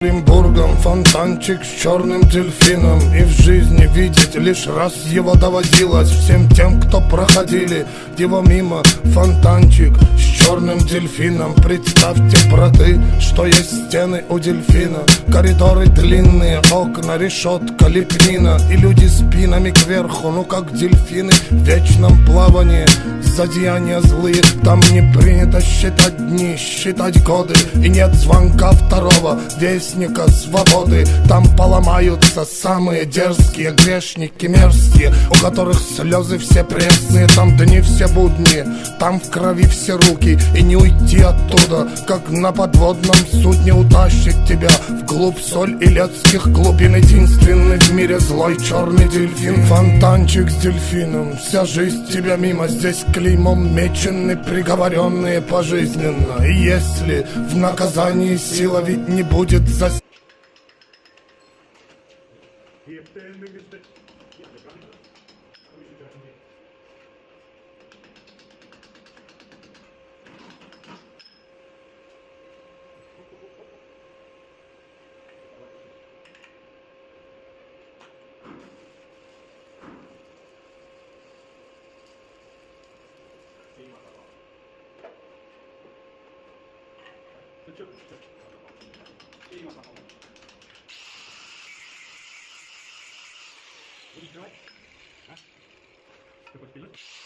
Оренбургом фонтанчик с черным дельфином. И в жизни видеть лишь раз его доводилось. Всем тем, кто проходили его мимо. Фонтанчик с черным дельфином. Представьте, браты, что есть стены у дельфина. Коридоры длинные, окна, решетка, лепнина. И люди спинами кверху, ну как дельфины в вечном плавании. Злодеяния злые, там не принято считать дни, считать годы. И нет звонка второго вестника свободы. Там поломаются самые дерзкие грешники мерзкие, у которых слезы все пресные. Там дни все будни, там в крови все руки. И не уйти оттуда, как на подводном судне. Утащит тебя вглубь соль и летских глубин. Единственный в мире злой черный дельфин. Фонтанчик с дельфином, вся жизнь тебя мимо. Здесь клеймом мечены приговоренные пожизненно. И если в наказании сила ведь не будет за... Будешь открывать? А? Ты хочешь пить?